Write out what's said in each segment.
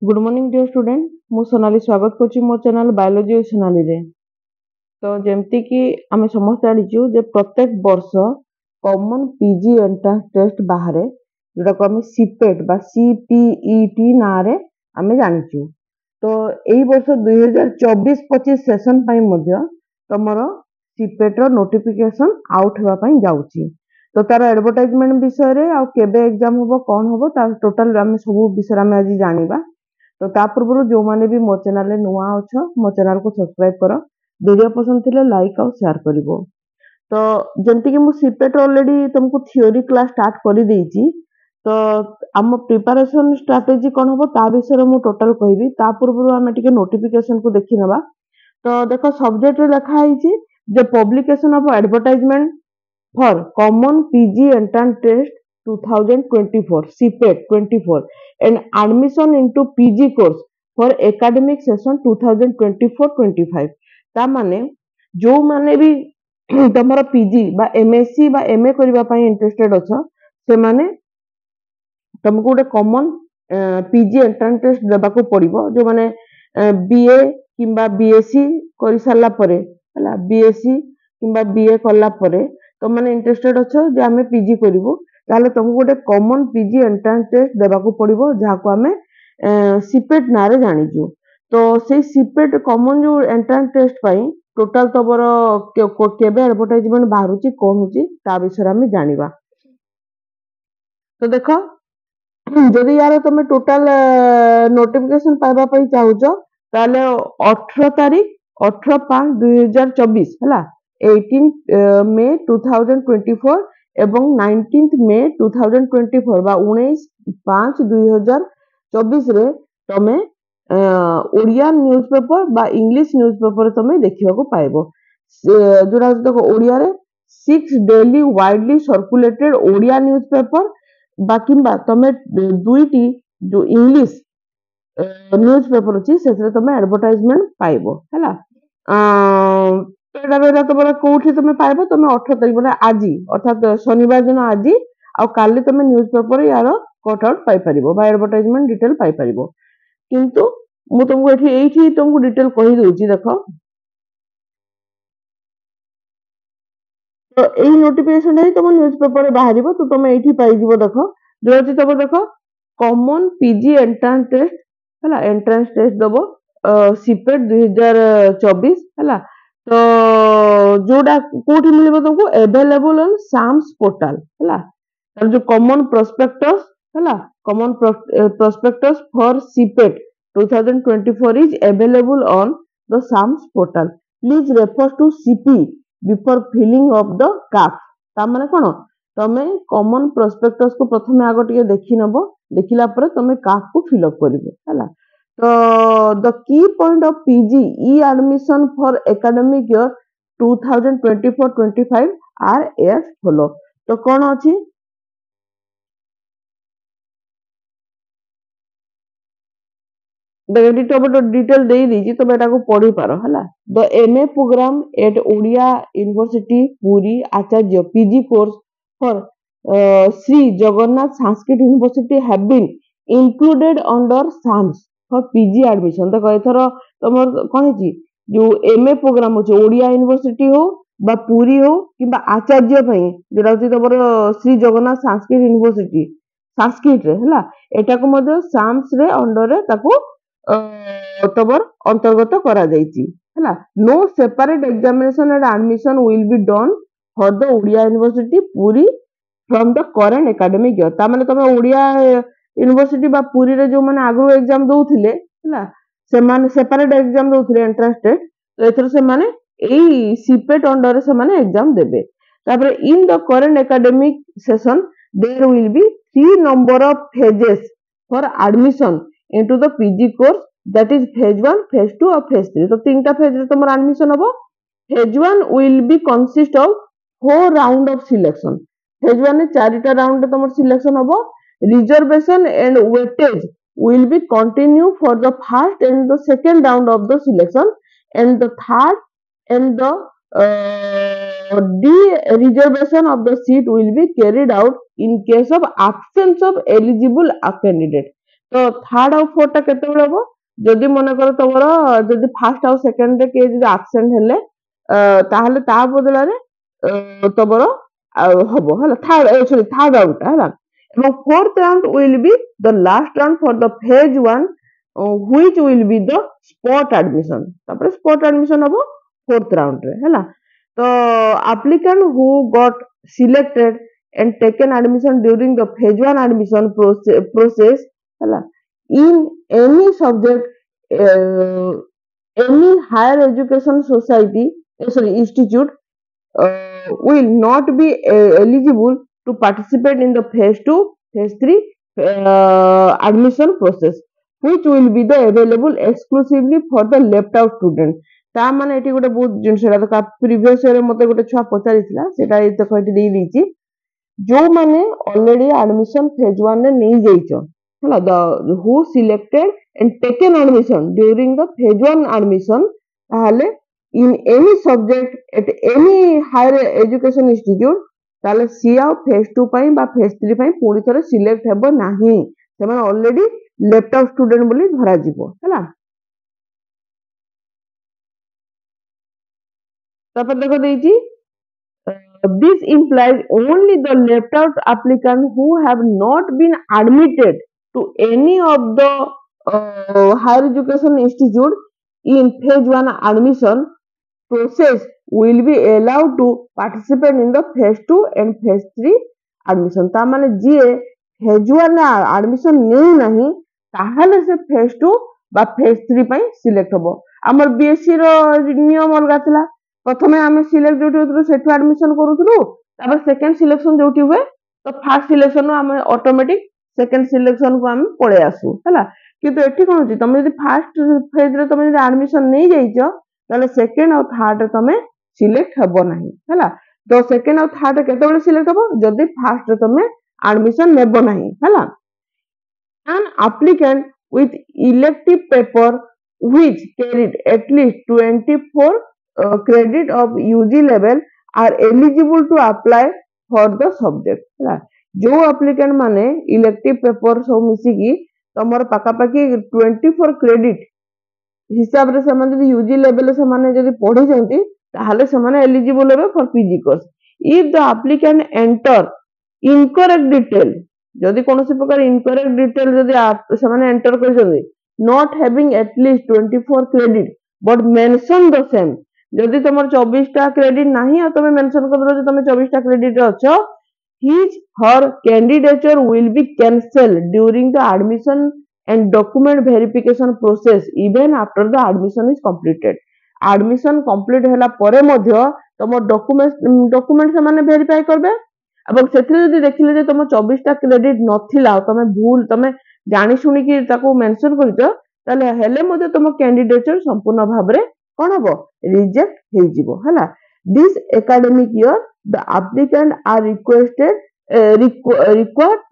Good morning dear student मु सोनाली स्वागत करछि मो चैनल बायोलॉजी विथ सोनाली रे। तो जेमती कि आमे समस्त जानिछु जे प्रत्येक वर्ष कॉमन पीजी एंट्रेंस टेस्ट बाहरे जोटा को आमे सीपेट बा सीपीईटी ना रे आमे जानिछु। तो एई वर्ष 2024-25 सेशन पई मध्य तमरो सीपेट रो नोटिफिकेशन आउट हेबा पई जाउछि। तो तार एडवर्टाइजमेंट विषय रे आ केबे एग्जाम होबो कोन होबो ता टोटल आमे सब विषय आमे आज जानिबा। तो ता पूर्व जो माने भी मो चैनल रे नुआ अछ मो चैनल को सब्सक्राइब करो, वीडियो पसंद थिले लाइक और शेयर करिवो। तो जेंति कि मु सीपेट ऑलरेडी तुमको थ्योरी क्लास स्टार्ट करि देइची। तो आम प्रिपरेशन स्ट्रेटजी कोन होबो ता विषय रे मु टोटल कहबी। ता पूर्व आमे टिके नोटिफिकेशन को देखि नबा। तो देखो सब्जेक्ट रे लिखा आइची जे publication of advertisement for common PG entrance test 2024 CPET 24 and admission into PG course for academic session 2024-25 ता माने जो माने भी तमरो पीजी बा एमएससी बा एमए करबा पई इंटरेस्टेड अछ से माने तुमको गोटे कॉमन पीजी एंट्रेंस टेस्ट देबा को पड़िबो। जो माने बीए किंबा बीएससी करि सारला परे हला बीएससी किंबा बीए करला परे तो माने इंटरेस्टेड अछ जे आमे पीजी करिवो ताले तुमको गोटे कॉमन पीजी एंट्रेंस टेस्ट देबा को पड़िबो जहा को आमे सीपेट नारे जानिजु। तो से सीपेट कॉमन जो एंट्रेंस टेस्ट पई टोटल तबर केबे एडवर्टाइजमेंट बाहरुची कोन होची ता विषय आमे जानिबा। तो देखो जदि यार तुम टोटल नोटिफिकेशन पाइबा पई चाहुचो ताले 18 तारीख 18/5/2024 हला 18 मे 2024 एवं 19 मे 2024 बा 19/5/2024 रे तमे ओडिया न्यूज़पेपर बा इंग्लिश न्यूज़पेपर तमे देखिबा को पाइबो। जोरा देखो ओडिया रे 6 daily widely circulated Odia newspaper बा किंबा तमे दुईटी जो इंग्लिश न्यूज़पेपर अछि सेतरे तमे एडवर्टाइजमेंट पाइबो हला। एटा तमरा कोठी तमे पाइबो तमे 18 तारिख बोले आजी अर्थात शनिवार दिन आजी आ काली तमे न्यूज़पेपर यार कट आउट पाइ परिबो बा एडवर्टाइजमेंट डिटेल पाइ परिबो। किंतु मु तुमको एठी तुमको डिटेल कहि दोची देखो। तो एई नोटिफिकेशन है तुम न्यूज़पेपर रे बाहरिबो तो तुम एठी पाइ जिवो देखो जो अछि तब देखो कॉमन पीजी एंट्रेंस टेस्ट हला एंट्रेंस टेस्ट दबो सीपेट 2024 हला। तो जोडा कोठी मिलिबो तुमको अवेलेबल ऑन साम्स पोर्टल हला। तर जो कॉमन प्रोस्पेक्टस हला common prospectus for CIPET 2024 is available on the SAMS portal. Please refer to CP before filling of the CAF. ता माने कोन तमे कॉमन प्रोस्पेक्टस को प्रथमे आगो टिके देखि नबो देखिला परे तमे काफ को फिल अप करिवो हला। तो the key point of PG E admission for academic year 2024-25 R S follow. तो कोन अछि डिटेल दे दीजिए तो बेटा को पढ़ी पारो हला। The MA program at Odia university Puri Acharya PG course for Shri Jagannath Sanskrit university have been included under SAMS for PG admission. देखो एथर तमर कोन हिची जो एमए प्रोग्राम अछि ओडिया यूनिवर्सिटी हो बा पुरी हो किबा आचार्य पई जेटा होची तमर श्री जगन्नाथ संस्कृत यूनिवर्सिटी संस्कृत रे हला एटा को मध्य साम्स रे अंडर रे ताको तबर अंतर्गत करा जाइची हला। No separate examination and admission will be done for the Odia university Puri from the current academic year. ता माने तमे ओडिया यूनिवर्सिटी बा पुरी रे जो माने आगु एग्जाम दउथिले हला से माने सेपरेट एग्जाम दउथिले एंट्रेंस टेस्ट तो एथर से माने एई सीपेट अंडर से माने एग्जाम देबे। तापर in the current academic session there will be 3 number of phases for admission into the PG course that is phase 1 phase 2 और phase 3। तो तीनटा फेज रे तमर एडमिशन हबो। phase 1 will be consist of 4 round of selection। phase 1 ने 4टा round तमर selection हबो। Reservation and weightage will be continue for the first and the second round of the selection and the third and the de-reservation of the seat will be carried out in case of absence of eligible candidate। तो third और fourth टा केतेबेले हबो जदि मन कर तमरो जदि first और second रे के जदि एब्सेंट हेले ताहले ता बदलारे तमरो हबो हला थर्ड सॉरी थर्ड राउंड हला एवं fourth round will be the last round for the phase 1 which will be the spot admission तापर spot admission हबो फोर्थ राउंड रे हला तो applicant who got selected and taken admission during the phase 1 admission process हला in any subject any higher education society sorry institute will not be eligible to participate in the phase 2 phase 3 admission process which will be the available exclusively for the left out student ता माने eighty गोटे बहुत जिनस का previous year मते गोटे छुआ पचारिथिला सेटा ए देखो एटी देई दीची जो माने ऑलरेडी एडमिशन फेज 1 रे नै जाइछो हला the who selected and taken admission during the phase 1 admission ताहले in any subject at any higher education institute ताले सी आउ फेज 2 पई बा फेज 3 पई पूरी थरे सिलेक्ट हेबो नाही से माने ऑलरेडी लेफ्ट आउट स्टूडेंट बोली धरा जिवो हला तापर देखो देइची this implies only the left out applicant who have not been admitted to any of the higher education institute in phase 1 admission process will be allowed to participate in the phase 2 and phase 3 admission ता माने जे phase 1 admission नै नाही ताहाले से phase 2 बा phase 3 पई select हबो हमर BSc रो नियम अलगा थिला प्रथमे आमे सिलेक्ट जोटी होतु सेठु एडमिशन करूथुलु तापर सेकंड सिलेक्शन जोटी हुए तो फर्स्ट सिलेक्शन आमे ऑटोमेटिक सेकंड सिलेक्शन को आमे पळे आसु हला किंतु एठी कोन होची तमे यदि फर्स्ट फेज रे तमे यदि एडमिशन नै जाइछो ताले सेकंड और थर्ड रे तमे सिलेक्ट हबो नाही हला तो सेकंड और थर्ड रे केते बेले सिलेक्ट हबो जदि फर्स्ट रे तमे एडमिशन नेबो नाही हला an applicant with elective paper which carried at least 24 credit of UG level are eligible to apply for the subject हला जो एप्लिकेंट माने इलेक्टिव पेपर सब मिसी की तमर पाका पाकी 24 क्रेडिट हिसाब रे समान जदी यूजी लेवल से माने जदी पढी जंती ताहाले समान एलिजिबल हेबे for PG course if the applicant enter incorrect detail जदी कोनोसी प्रकार इनकरेक्ट डिटेल जदी समान एंटर कर जदी not having at least 24 credit but mention the same जदि तुमर 24 टा क्रेडिट नाही आ तमे मेंशन कर दरो जे तमे 24 टा क्रेडिट रे अछो his her candidature will be cancelled during the admission and document verification process even after the admission is completed admission complete hela pore madhya तम डॉक्यूमेंट से माने वेरीफाई करबे अब सेथिले जदि देखिले जे तम 24 टा क्रेडिट नथिला तमे भूल तमे जानि सुनि कि ताको मेंशन करितो ताले हेले मधे तम कैंडिडेचर संपूर्ण भाबरे कोन हबो रिजेक्ट हे जिवो हला this academic year the applicant are required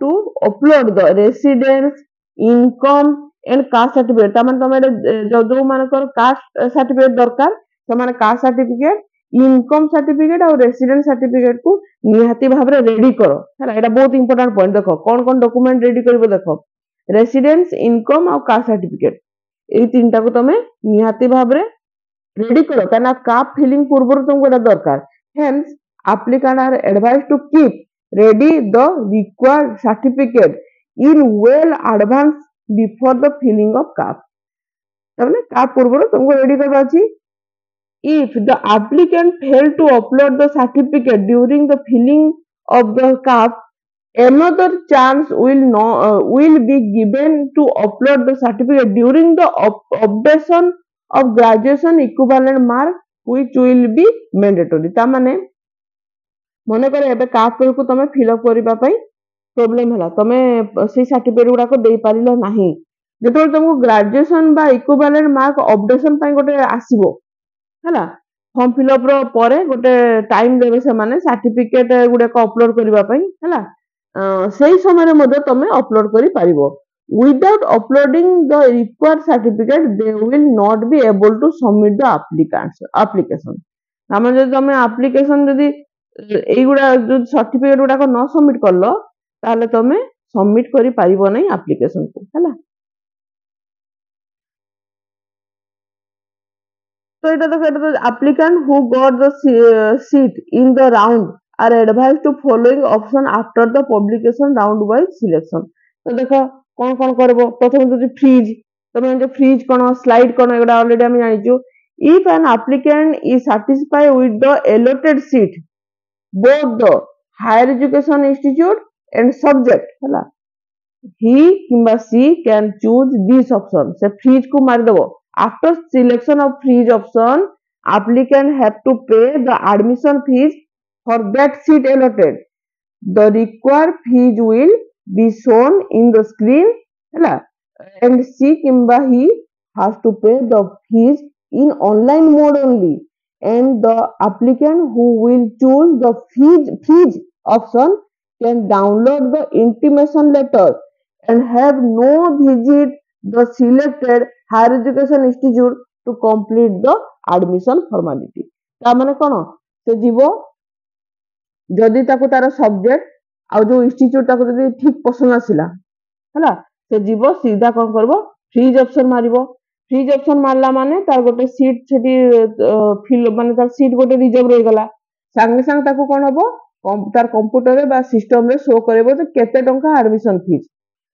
to upload the residence income and caste certificate तामान तमे जो मानकर कास्ट सर्टिफिकेट दरकार तमाने कास्ट सर्टिफिकेट इनकम सर्टिफिकेट और रेसिडेंस सर्टिफिकेट को निहाती भाव रे रेडी करो हैला एटा बहुत इंपोर्टेंट पॉइंट देखो कोन कोन डॉक्यूमेंट रेडी करबो देखो रेसिडेंस इनकम और कास्ट सर्टिफिकेट ए तीनटा को तमे निहाती भाव रे रेडी करो काना काप फिलिंग पूर्व तुमको एटा दरकार hence applicant are advised to keep ready the required certificate in well advance before the filling of cap तमने cap पूर्व तुमको रेडी करबा अछि if the applicant fail to upload the certificate during the filling of the cap another chance will be given to upload the certificate during the obtain of graduation equivalent mark which will be mandatory ता माने मने करे एबे cast को तमे fill up करिबा पई problem हला तमे से सर्टिफिकेट गुडा को देई पारिलो नाही जेतो तुमको ग्रेजुएशन बा इक्विवेलेंट मार्क अपडेशन पई गोटे आसीबो हला फॉर्म फिल अप रो परे गोटे टाइम देबे से माने सर्टिफिकेट गुडा को अपलोड करिबा पई हला सेही समय रे मधे तमे अपलोड करि पारिबो without uploading the required certificate they will not be able to submit the application नाम जे तमे एप्लीकेशन जदी एगुडा जो सर्टिफिकेट गुडा को न सबमिट करलो ताले तमे सबमिट करि पारिबो नै एप्लीकेशन को हला। तो এটা applicant who got the seat in the round are advised to following option after the publication round by selection। तो देखो कौन करबो प्रथम जो फ्रीज तमे जो फ्रीज कोन स्लाइड कोन एगुडा ऑलरेडी हम जानिचु। if an applicant is satisfied with the allotted seat both the higher education institute and subject ହେଲା he किंबा she can choose this option से फ्रीज को मार देबो। after selection of freeze option applicant have to pay the admission fees for that seat allotted। the required fees will be shown in the screen ହେଲା and she किंबा he has to pay the fees in online mode only and the applicant who will choose the fees option can download the intimation letter and have no visit the selected higher education institute to complete the admission formality। ता माने कोन से जीवो जदि ताको तार subject आ जो institute ताको जदि ठीक पसंद आसिला हैला से जीवो सीधा कोन करबो फ्रीज ऑप्शन मारिबो। फ्रीज ऑप्शन मारला माने तार गोटे सीट सेठी फिल माने तार सीट गोटे रिजर्व रहि गला संगे संग ताको कोन हबो तार कंप्यूटर रे बा सिस्टम रे शो करबो जे केते टंका एडमिशन फीस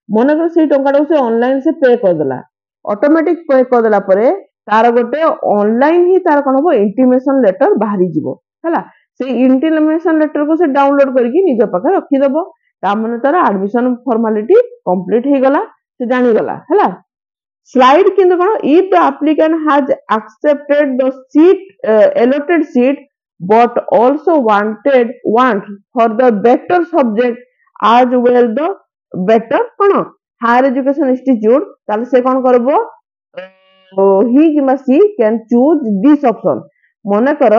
मन कर से टंका से ऑनलाइन से पे कर देला ऑटोमेटिक पे कर देला परे तार गोटे ऑनलाइन ही तार कोन हबो इंटिमेशन लेटर बाहरी जिवो हैला से इंटिमेशन लेटर को से डाउनलोड करके निज पाखे रखी देबो ता माने तार एडमिशन फॉर्मेलिटी कंप्लीट हे गला से जानि गला हैला। स्लाइड किंतु कोन if the applicant has accepted the seat allotted seat but also want for the better subject as well the better कोन हायर एजुकेशन इंस्टीट्यूट ताले से कोन करबो ही किंबा she can choose this option मने कर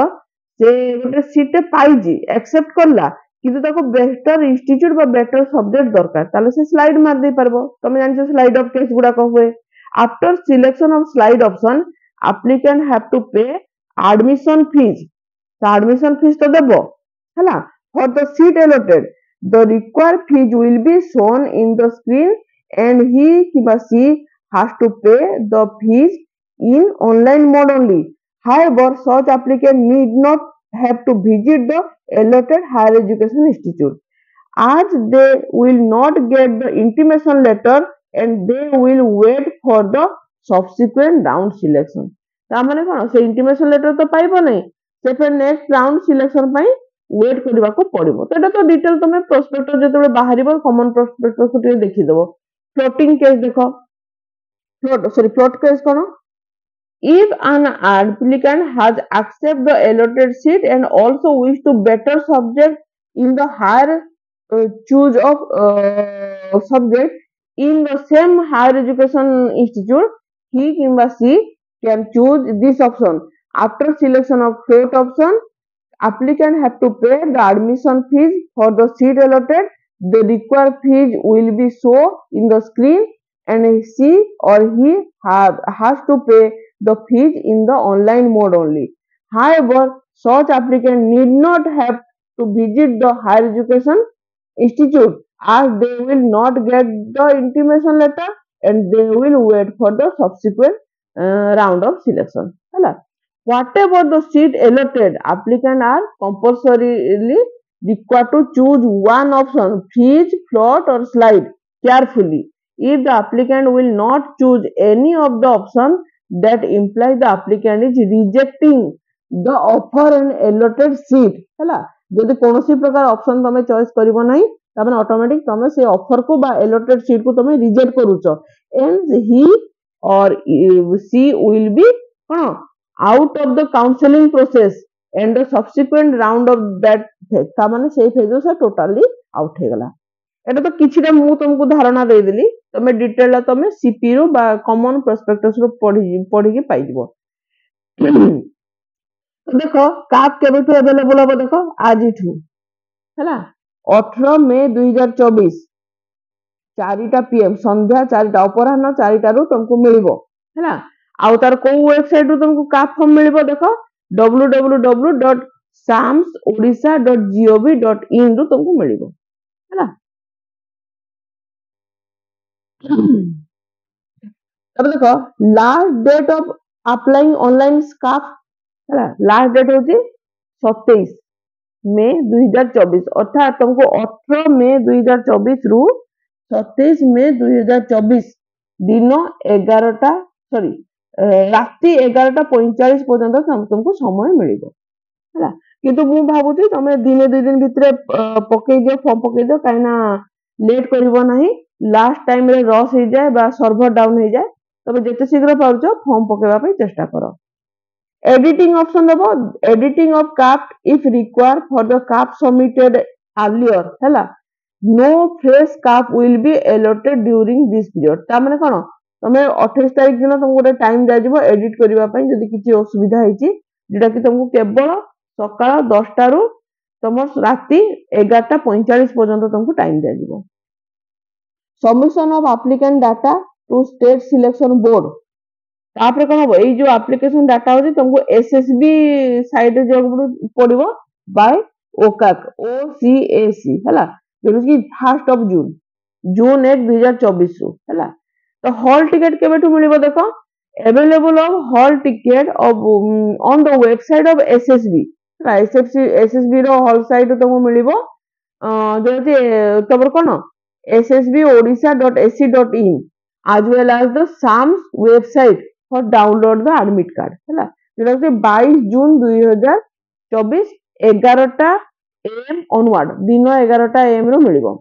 से गोटे सीट पाइजी एक्सेप्ट करला किंतु ताको बेटर इंस्टीट्यूट बा बेटर सब्जेक्ट दरकार ताले से स्लाइड मार दे परबो। तमे जानछो स्लाइड ऑफ केस गुडा को हुए after selection of slide option applicant have to pay admission fees तो एडमिशन फीस तो देबो हैला for the seat allotted the required fees will be shown in the screen and he kiba she has to pay the fees in online mode only। however such applicant need not have to visit the allotted higher education institute as they will not get the intimation letter and they will wait for the subsequent round selection। ता माने कोन से intimation letter तो पाइबो नै से फिर next round selection पई wait करबा को पड़िबो। तो एटा तो डिटेल तमे प्रोस्पेक्टस जेतेबे बाहरिबो कॉमन प्रोस्पेक्टस को देखि देबो। फ्लोटिंग केस देखो float case cone if an applicant has accept the allotted seat and also wish to better subject in the higher choose of subject in the same higher education institute he kimba she can choose this option after selection of float option applicant have to pay the admission fees for the seat allotted the required fees will be shown in the screen and she or he has to pay the fees in the online mode only। however such applicant need not have to visit the higher education institute as they will not get the intimation letter and they will wait for the subsequent round of selection हैला। whatever the seat allotted applicant are compulsorily required to choose one option freeze float or slide carefully। if the applicant will not choose any of the option that implies the applicant is rejecting the offer and allotted seat हैला जदि कोनोसी प्रकार option तमे choice करिवो नै तमे automatic तमे से offer को बा allotted सीट को तमे रिजेक्ट करूचो and he or she will be out of the counseling process and the subsequent round of that phase ता माने सेही फेज से टोटली आउट हे गला। एटा तो किछिटा मु तुमको धारणा दे देली तमे डिटेल तमे सीपी रो बा कॉमन प्रोस्पेक्टस रो पढ़ी के पाई दिबो। देखो काप केबेठु अवेलेबल हो देखो आज इठु हैला 18 मई 2024 4टा पीएम संध्या 4टा अपराह्न 4टा रु तुमको मिलिबो हैला आउ तार को वेबसाइट रु तुमको काप फॉर्म मिलिबो देखो www.samsodisha.gov.in रु तुमको मिलिबो हैला। अब देखो last date of applying online स्काफ है लास्ट डेट होची 27 मे 2024 अर्थात तुमको 18 मे 2024 रु 27 मे 2024 दिन 11टा सॉरी राति 11:45 पर्यंत तुमको समय मिलिबो है किंतु मु भाबुची तुम दिने 2 दिन भितर पकई दियो फॉर्म पकई दियो काइना लेट करिवो नाही लास्ट टाइम रे रस हो जाए बा सर्वर डाउन हो जाए तबे जेते शीघ्र पाउछ फॉर्म पकेवा पई चेष्टा करो एडिटिंग ऑप्शन देबो editing of draft if require for the draft submitted earlier हैला no fresh draft will be allotted during this period ता माने कोन तमे 28 तारिख दिन तुमको गोटे टाइम दिया एडिट करबा पई जदी किछि असुविधा हैछि जेटा कि तुमको केवल सकाळ 10टा रु तुम राति 11:45 पर्यंत तुमको टाइम दिया submission of applicant data to state selection board तापर कौन हम ये जो एप्लिकेशन डाटा हो तुमको एसएसबी साइट पड़ो बाय ओकाक ओसीएसी है जो कि 1 जून जून 1 2024 है तो हॉल टिकेट केबेठू मिलिबो देखो available of hall ticket of on the website of SSB SSB रो हॉल साइट तुमको मिलिबो जो तबर कौन ssbodisha.ac.in as well as the SAMS website for download the admit card है जोटा कि 22 जून 2024 11टा AM onward दिन 11टा AM रो मिलिबो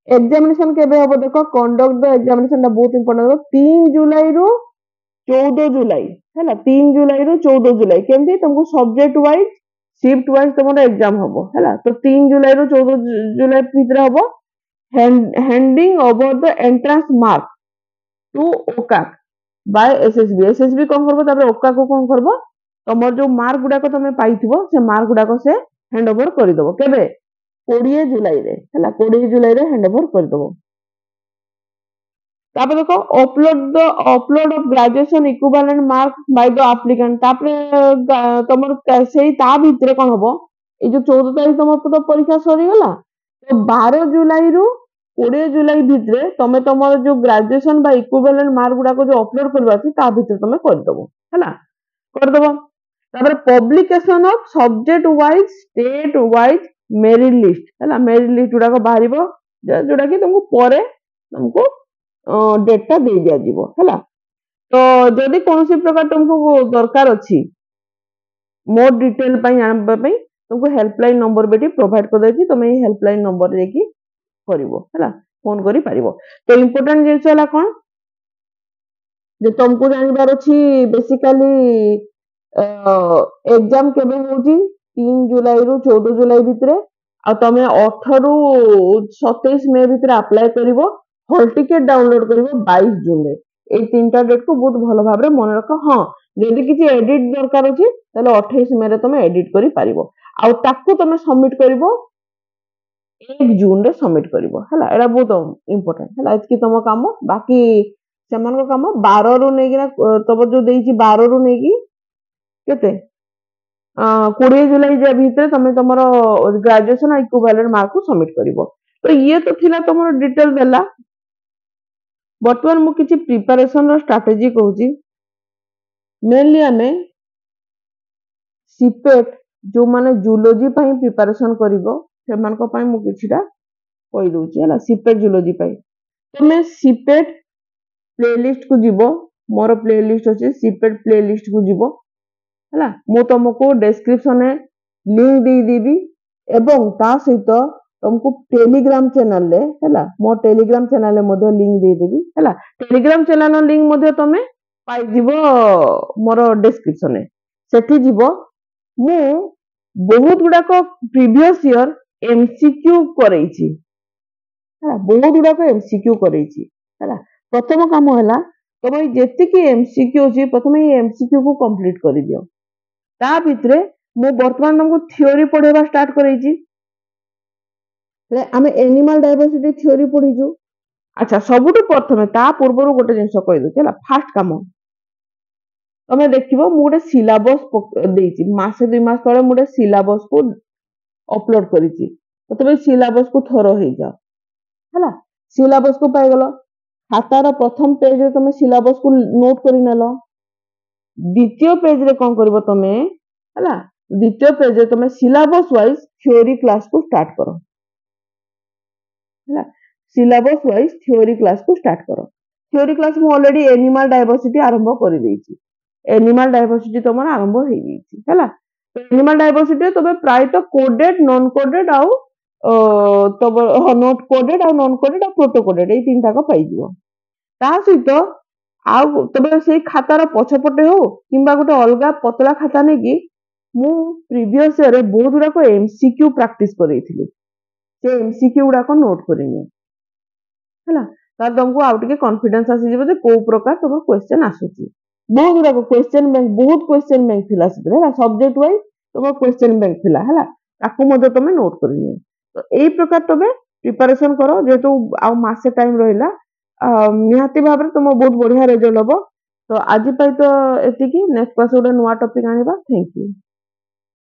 एग्जामिनेशन केबे हबो देखो कंडक्ट द एग्जामिनेशन दा बहुत इंपोर्टेंट 3 जुलाई रो 14 जुलाई है 3 जुलाई रो 14 जुलाई केमती तुमको सब्जेक्ट वाइज शिफ्ट वाइज तुमरो एग्जाम हबो है तो 3 जुलाई रो 14 जुलाई भीतर हबो handing over the entrance mark to OCAC by SSB SSB कौन करबो तापर OCAC को कौन करबो तमर जो मार्क गुडा को तमे पाइथिबो से मार्क गुडा को से हैंड ओवर कर दबो केबे 20 जुलाई रे हला 20 जुलाई रे हैंड ओवर कर दबो तापर देखो upload of graduation equivalent mark by the applicant तापर तमर सेही ता भीतर कोन हबो ए जो 14 तारिख तमर परीक्षा सरी गला तो 12 जुलाई रु 20 जुलाई भितर तमे तमर जो ग्रेजुएशन बा इक्विवेलेंट मार्क गुडा को जो अपलोड करबा छी ता भीतर तमे कर दबो हला कर दबो तापर publication of subject wise state wise merit list हला मेरिट लिस्ट गुडा को बाहरिबो जोडा कि तुमको परे तुमको डेटा दे दिया जीवो हला तो जदी कोनोसी प्रकार तुमको दरकार अछि मोर डिटेल पई जानबा पई तुमको हेल्पलाइन नंबर बेटी प्रोवाइड कर देछि तुम ये हेल्पलाइन नंबर देखि करिवो हला फोन करि पारिबो तो इंपोर्टेंट जिंस हला कोन जे तुमको जानिबार अछि बेसिकली एग्जाम केबे होजी 3 जुलाई रु 14 जुलाई भितरे आ तमे 18 रु 27 मे भितरे अप्लाई करिवो हॉल टिकेट डाउनलोड करिवो 22 जून रे ए तीनटा डेट को बहुत भलो भाबरे मन रख हां जदि किछि एडिट दरकार अछि तले 28 मे रे तमे एडिट करि पारिबो आ ताकू तमे सबमिट करिवो 1 जून रे सबमिट करिवो हला एडा बहुत इंपोर्टेंट हला इतकी तम काम बाकी सेमान को काम 12 रु नेगिना तबर जो देइछि 12 रु नेगी केते 20 जुलाई जे भीतर तमे तमरो ग्रेजुएशन इक्विवेलेंट मार्क को सबमिट करिवो तो ये तो थिला तमरो डिटेल देला वर्तमान मु किछि प्रिपरेशन रो स्ट्रेटजी कहूची मेनली हमें सीपेट जो माने जूलॉजी पई प्रिपरेशन करिवो सेमान को पई मु किछिटा कहि दोची हला सीपेट जूलॉजी पई तमे सीपेट प्लेलिस्ट को जीवो मोर प्लेलिस्ट अछि सीपेट प्लेलिस्ट को जीवो हला मु तुमको डिस्क्रिप्शन में लिंक दे देबी एवं ता सहित तुमको टेलीग्राम चैनल ले हला मो टेलीग्राम चैनल ले मध्ये लिंक दे देबी हला टेलीग्राम चैनल नो लिंक मध्ये तमे पाई जीवो मोर डिस्क्रिप्शन में सेठी जीवो मु बहुत गुडा को प्रीवियस ईयर एमसीक्यू करैछि हला बहुत गुडा को एमसीक्यू करैछि हला प्रथम काम हला तमे जेति की एमसीक्यू अछि प्रथम ये एमसीक्यू को कंप्लीट करि दियो ता भितरे मु वर्तमान तुमको थ्योरी पढेबा स्टार्ट करैछि ले आमे एनिमल डायवर्सिटी थ्योरी पढिजु अच्छा सबुटु प्रथमे ता पूर्वरु गोटे जिंस कहि दउ चला फास्ट काम तमे देखिबो मु गोटे सिलेबस देइछि मासे 2 मास तळे मु गोटे सिलेबस को अपलोड करिछि तो तमे सिलेबस को थरो हे जा हला सिलेबस को पाइ गेलो खातार प्रथम पेज रे तमे सिलेबस को नोट करि नेलो द्वितीय पेज रे कौन करिवो तमे हला द्वितीय पेज रे तमे सिलेबस वाइज थ्योरी क्लास को स्टार्ट करो हला सिलेबस वाइज थ्योरी क्लास को स्टार्ट करो थ्योरी क्लास मु ऑलरेडी एनिमल डायवर्सिटी आरंभ कर देछि एनिमल डायवर्सिटी तमर आरंभ हो गेछि हला तो एनिमल डायवर्सिटी तबे प्राय तो कोडेड नॉन कोडेड आउ तब नॉट कोडेड आउ नॉन कोडेड आउ प्रोटो कोडेड ए तीन टाको पाई दियो ता सहित आउ तबे से खातार पछपटे हो किंबा गोटे अलगा पतला खाता नै कि मु प्रीवियस ईयर रे बहुत गुडा को एमसीक्यू प्रैक्टिस करैथिली से एमसीक्यू गुडा को नोट करिनि हला तार तुमको आउ टिके कॉन्फिडेंस आसी जेबे जे को प्रकार तुम क्वेश्चन आसुची बहुत गुडा को क्वेश्चन बैंक बहुत क्वेश्चन बैंक थिला से हला सब्जेक्ट वाइज तुम क्वेश्चन बैंक थिला हला ताकू मधे तुम नोट करिनि तो एई प्रकार तबे प्रिपरेशन करो जेतु आ मासे टाइम रहिला निहाती भाव में तुम बहुत बढ़िया रिजल्ट हम तो आज तो एति नेक्स्ट क्लास गोटे नुआ टॉपिक आनिबा थैंक यू।